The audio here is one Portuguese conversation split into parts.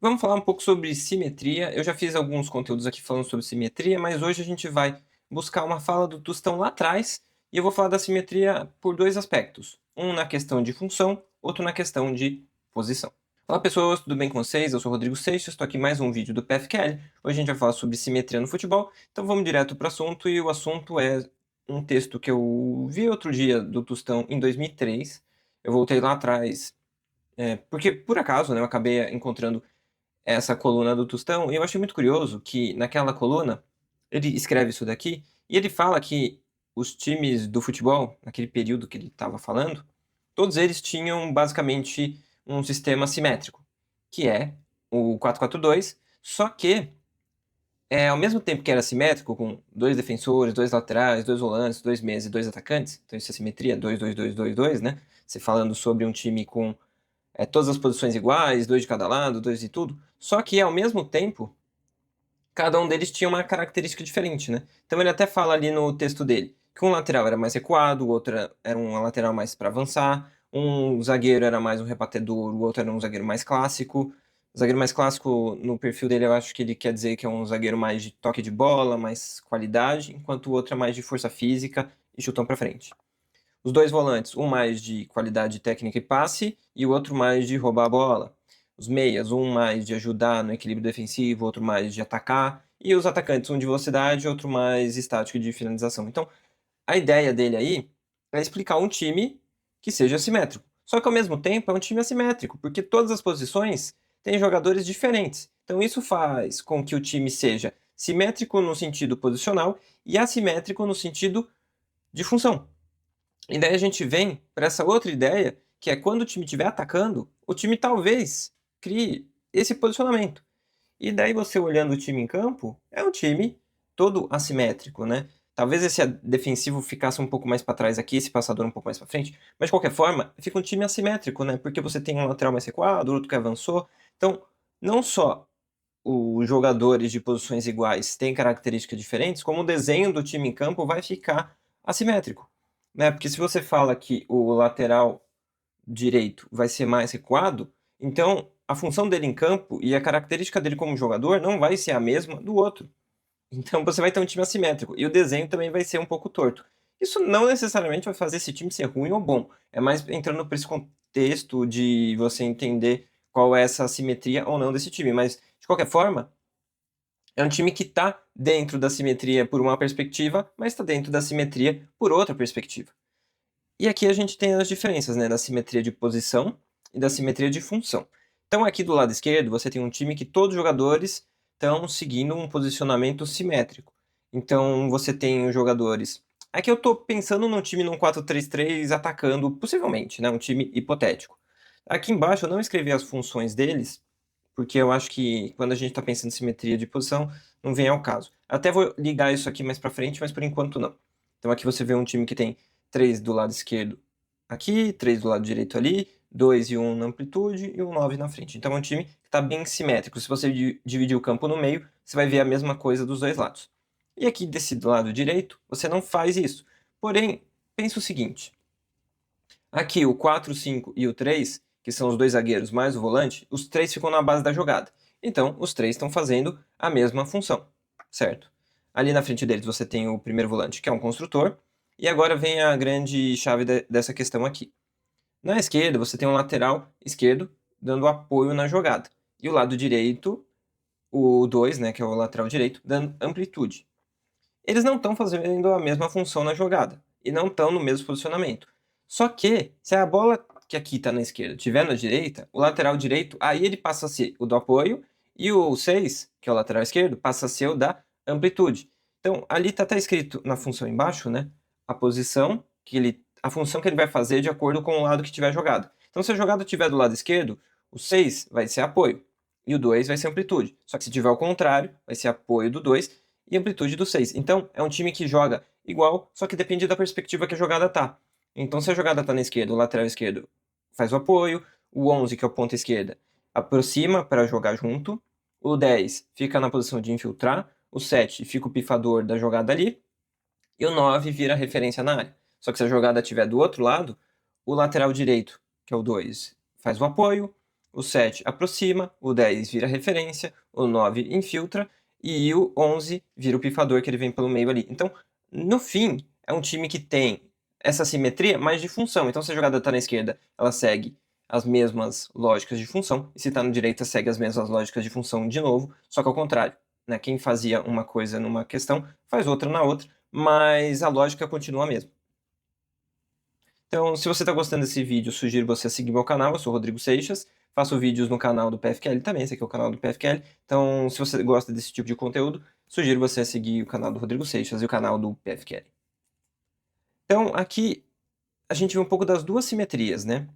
Vamos falar um pouco sobre simetria. Eu já fiz alguns conteúdos aqui falando sobre simetria, mas hoje a gente vai buscar uma fala do Tostão lá atrás e eu vou falar da simetria por dois aspectos. Um na questão de função, outro na questão de posição. Olá pessoas, tudo bem com vocês? Eu sou o Rodrigo Seixas, estou aqui em mais um vídeo do PFQL. Hoje a gente vai falar sobre simetria no futebol, então vamos direto para o assunto e o assunto é um texto que eu vi outro dia do Tostão em 2003. Eu voltei lá atrás, porque por acaso, né, eu acabei encontrando essa coluna do Tostão, e eu achei muito curioso que naquela coluna ele escreve isso daqui, e ele fala que os times do futebol, naquele período que ele estava falando, todos eles tinham basicamente um sistema simétrico, que é o 4-4-2, só que ao mesmo tempo que era simétrico, com dois defensores, dois laterais, dois volantes, dois meias e dois atacantes, então isso é simetria, 2-2-2-2-2, né? Você falando sobre um time com todas as posições iguais, dois de cada lado, dois de tudo. Só que, ao mesmo tempo, cada um deles tinha uma característica diferente, né? Então ele até fala ali no texto dele que um lateral era mais recuado, o outro era um lateral mais para avançar, um zagueiro era mais um rebatedor, o outro era um zagueiro mais clássico. O zagueiro mais clássico, no perfil dele, eu acho que ele quer dizer que é um zagueiro mais de toque de bola, mais qualidade, enquanto o outro é mais de força física e chutão para frente. Os dois volantes, um mais de qualidade técnica e passe, e o outro mais de roubar a bola. Os meias, um mais de ajudar no equilíbrio defensivo, outro mais de atacar. E os atacantes, um de velocidade, outro mais estático de finalização. Então, a ideia dele aí é explicar um time que seja assimétrico. Só que ao mesmo tempo é um time assimétrico, porque todas as posições têm jogadores diferentes. Então isso faz com que o time seja simétrico no sentido posicional e assimétrico no sentido de função. E daí a gente vem para essa outra ideia, que é quando o time estiver atacando, o time talvez crie esse posicionamento. E daí você olhando o time em campo, é um time todo assimétrico, né? Talvez esse defensivo ficasse um pouco mais para trás aqui, esse passador um pouco mais para frente, mas de qualquer forma, fica um time assimétrico, né? Porque você tem um lateral mais recuado, outro que avançou. Então, não só os jogadores de posições iguais têm características diferentes, como o desenho do time em campo vai ficar assimétrico, né? Porque se você fala que o lateral direito vai ser mais recuado, então a função dele em campo e a característica dele como jogador não vai ser a mesma do outro. Então você vai ter um time assimétrico e o desenho também vai ser um pouco torto. Isso não necessariamente vai fazer esse time ser ruim ou bom. É mais entrando por esse contexto de você entender qual é essa assimetria ou não desse time. Mas, de qualquer forma, é um time que está dentro da simetria por uma perspectiva, mas está dentro da simetria por outra perspectiva. E aqui a gente tem as diferenças, né, da simetria de posição e da simetria de função. Então, aqui do lado esquerdo, você tem um time que todos os jogadores estão seguindo um posicionamento simétrico. Então, você tem os jogadores. Aqui eu estou pensando num time num 4-3-3 atacando, possivelmente, né, um time hipotético. Aqui embaixo eu não escrevi as funções deles, porque eu acho que quando a gente está pensando em simetria de posição, não vem ao caso. Até vou ligar isso aqui mais para frente, mas por enquanto não. Então aqui você vê um time que tem 3 do lado esquerdo aqui, 3 do lado direito ali, 2 e 1 na amplitude e um 9 na frente. Então é um time que está bem simétrico. Se você dividir o campo no meio, você vai ver a mesma coisa dos dois lados. E aqui desse lado direito, você não faz isso. Porém, pensa o seguinte: aqui o 4, 5 e o 3, que são os dois zagueiros mais o volante, os três ficam na base da jogada. Então, os três estão fazendo a mesma função, certo? Ali na frente deles você tem o primeiro volante, que é um construtor, e agora vem a grande chave dessa questão aqui. Na esquerda, você tem um lateral esquerdo dando apoio na jogada. E o lado direito, o 2, né, que é o lateral direito, dando amplitude. Eles não estão fazendo a mesma função na jogada e não estão no mesmo posicionamento. Só que, se a bola que aqui está na esquerda estiver na direita, o lateral direito, aí ele passa a ser o do apoio e o 6, que é o lateral esquerdo, passa a ser o da amplitude. Então, ali está até escrito na função embaixo, né? A posição a função que ele vai fazer de acordo com o lado que tiver jogado. Então, se a jogada estiver do lado esquerdo, o 6 vai ser apoio e o 2 vai ser amplitude. Só que se tiver ao contrário, vai ser apoio do 2 e amplitude do 6. Então, é um time que joga igual, só que depende da perspectiva que a jogada tá. Então, se a jogada tá na esquerda, o lateral esquerdo faz o apoio, o 11, que é o ponta esquerda, aproxima para jogar junto, o 10 fica na posição de infiltrar, o 7 fica o pifador da jogada ali, e o 9 vira referência na área. Só que se a jogada estiver do outro lado, o lateral direito, que é o 2, faz o apoio, o 7 aproxima, o 10 vira referência, o 9 infiltra e o 11 vira o pifador, que ele vem pelo meio ali. Então, no fim, é um time que tem essa simetria, mas de função. Então, se a jogada está na esquerda, ela segue as mesmas lógicas de função, e se está na direita, segue as mesmas lógicas de função de novo, só que ao contrário. Né? Quem fazia uma coisa numa questão, faz outra na outra, mas a lógica continua a mesma. Então, se você está gostando desse vídeo, sugiro você seguir meu canal, eu sou Rodrigo Seixas, faço vídeos no canal do PFQL também, esse aqui é o canal do PFQL, então se você gosta desse tipo de conteúdo, sugiro você seguir o canal do Rodrigo Seixas e o canal do PFQL. Então, aqui a gente vê um pouco das duas simetrias, né?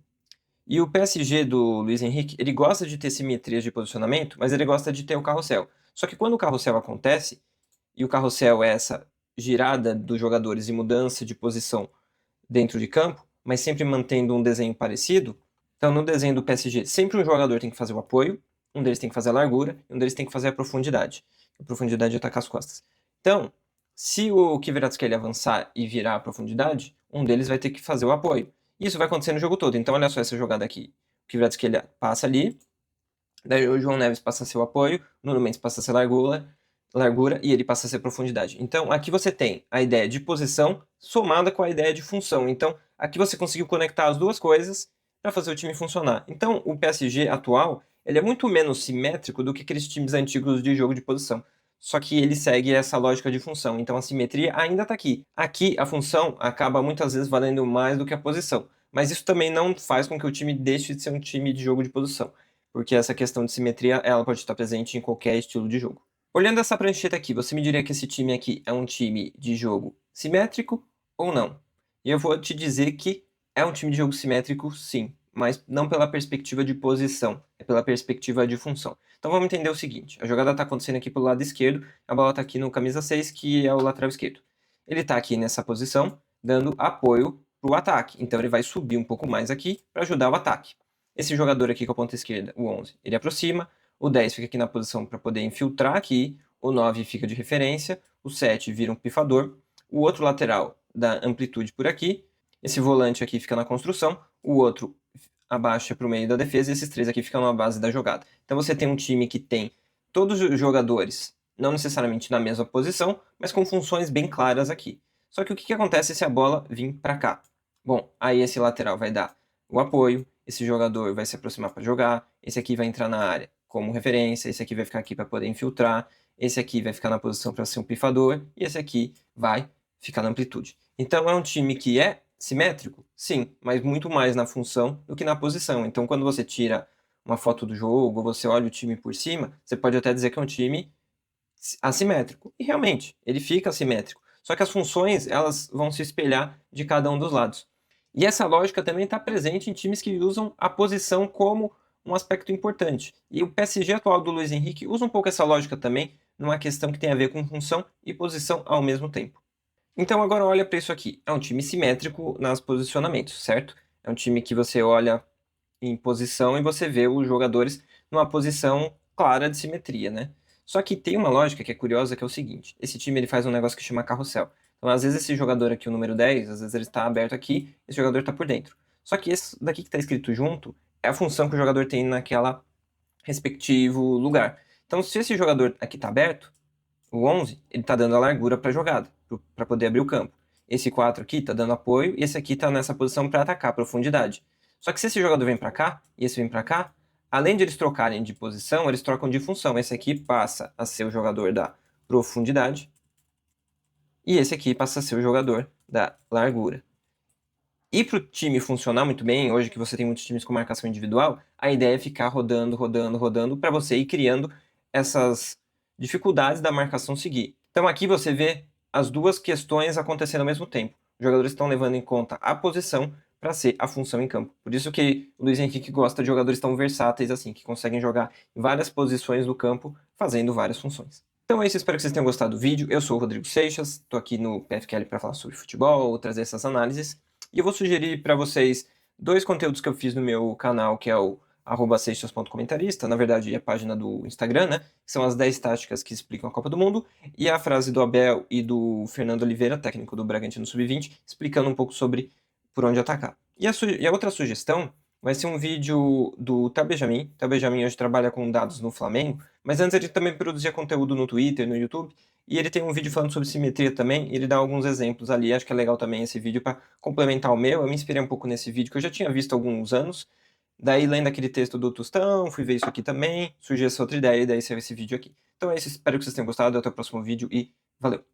E o PSG do Luiz Henrique, ele gosta de ter simetrias de posicionamento, mas ele gosta de ter o carrossel. Só que quando o carrossel acontece, e o carrossel é essa girada dos jogadores e mudança de posição dentro de campo, mas sempre mantendo um desenho parecido. Então, no desenho do PSG, sempre um jogador tem que fazer o apoio, um deles tem que fazer a largura, e um deles tem que fazer a profundidade. A profundidade é atacar as costas. Então, se o Kvaratskhelia avançar e virar a profundidade, um deles vai ter que fazer o apoio. Isso vai acontecer no jogo todo. Então, olha só essa jogada aqui. O Kvaratskhelia passa ali, daí o João Neves passa a ser o apoio, o Nuno Mendes passa a ser largura e ele passa a ser profundidade. Então, aqui você tem a ideia de posição somada com a ideia de função. Então, aqui você conseguiu conectar as duas coisas para fazer o time funcionar. Então, o PSG atual, ele é muito menos simétrico do que aqueles times antigos de jogo de posição. Só que ele segue essa lógica de função. Então, a simetria ainda está aqui. Aqui, a função acaba muitas vezes valendo mais do que a posição. Mas isso também não faz com que o time deixe de ser um time de jogo de posição. Porque essa questão de simetria, ela pode estar presente em qualquer estilo de jogo. Olhando essa prancheta aqui, você me diria que esse time aqui é um time de jogo simétrico ou não? E eu vou te dizer que é um time de jogo simétrico, sim, mas não pela perspectiva de posição, é pela perspectiva de função. Então vamos entender o seguinte, a jogada está acontecendo aqui pelo lado esquerdo, a bola está aqui no camisa 6, que é o lateral esquerdo. Ele está aqui nessa posição, dando apoio para o ataque, então ele vai subir um pouco mais aqui para ajudar o ataque. Esse jogador aqui com a ponta esquerda, o 11, ele aproxima, o 10 fica aqui na posição para poder infiltrar aqui, o 9 fica de referência, o 7 vira um pifador, o outro lateral dá amplitude por aqui, esse volante aqui fica na construção, o outro abaixa para o meio da defesa e esses três aqui ficam na base da jogada. Então você tem um time que tem todos os jogadores, não necessariamente na mesma posição, mas com funções bem claras aqui. Só que o que acontece se a bola vir para cá? Bom, aí esse lateral vai dar o apoio, esse jogador vai se aproximar para jogar, esse aqui vai entrar na área como referência, esse aqui vai ficar aqui para poder infiltrar, esse aqui vai ficar na posição para ser um pifador, e esse aqui vai ficar na amplitude. Então é um time que é simétrico? Sim, mas muito mais na função do que na posição. Então quando você tira uma foto do jogo, ou você olha o time por cima, você pode até dizer que é um time assimétrico. E realmente, ele fica assimétrico. Só que as funções, elas vão se espelhar de cada um dos lados. E essa lógica também está presente em times que usam a posição como um aspecto importante. E o PSG atual do Luiz Henrique usa um pouco essa lógica também, numa questão que tem a ver com função e posição ao mesmo tempo. Então agora olha para isso aqui. É um time simétrico nos posicionamentos, certo? É um time que você olha em posição e você vê os jogadores numa posição clara de simetria, né? Só que tem uma lógica que é curiosa, que é o seguinte. Esse time ele faz um negócio que chama carrossel. Então, às vezes, esse jogador aqui, o número 10, às vezes ele está aberto aqui, esse jogador está por dentro. Só que esse daqui que está escrito junto é a função que o jogador tem naquela respectivo lugar. Então, se esse jogador aqui está aberto, o 11, ele está dando a largura para a jogada, para poder abrir o campo. Esse 4 aqui está dando apoio e esse aqui está nessa posição para atacar a profundidade. Só que se esse jogador vem para cá e esse vem para cá, além de eles trocarem de posição, eles trocam de função. Esse aqui passa a ser o jogador da profundidade e esse aqui passa a ser o jogador da largura. E para o time funcionar muito bem, hoje que você tem muitos times com marcação individual, a ideia é ficar rodando, rodando, rodando, para você ir criando essas dificuldades da marcação seguir. Então aqui você vê as duas questões acontecendo ao mesmo tempo. Os jogadores estão levando em conta a posição para ser a função em campo. Por isso que o Luiz Henrique gosta de jogadores tão versáteis assim, que conseguem jogar em várias posições do campo, fazendo várias funções. Então é isso, espero que vocês tenham gostado do vídeo. Eu sou o Rodrigo Seixas, estou aqui no PFQL para falar sobre futebol, trazer essas análises. E eu vou sugerir para vocês dois conteúdos que eu fiz no meu canal, que é o @seixas.comentarista, na verdade é a página do Instagram, né? Que são as 10 táticas que explicam a Copa do Mundo, e a frase do Abel e do Fernando Oliveira, técnico do Bragantino Sub-20, explicando um pouco sobre por onde atacar. E a outra sugestão vai ser um vídeo do Tabejamin. Tabejamin hoje trabalha com dados no Flamengo, mas antes ele também produzia conteúdo no Twitter, no YouTube, e ele tem um vídeo falando sobre simetria também, e ele dá alguns exemplos ali. Acho que é legal também esse vídeo para complementar o meu. Eu me inspirei um pouco nesse vídeo que eu já tinha visto há alguns anos. Daí, lendo aquele texto do Tostão, fui ver isso aqui também, surgiu essa outra ideia, e daí saiu esse vídeo aqui. Então é isso, espero que vocês tenham gostado, até o próximo vídeo e valeu!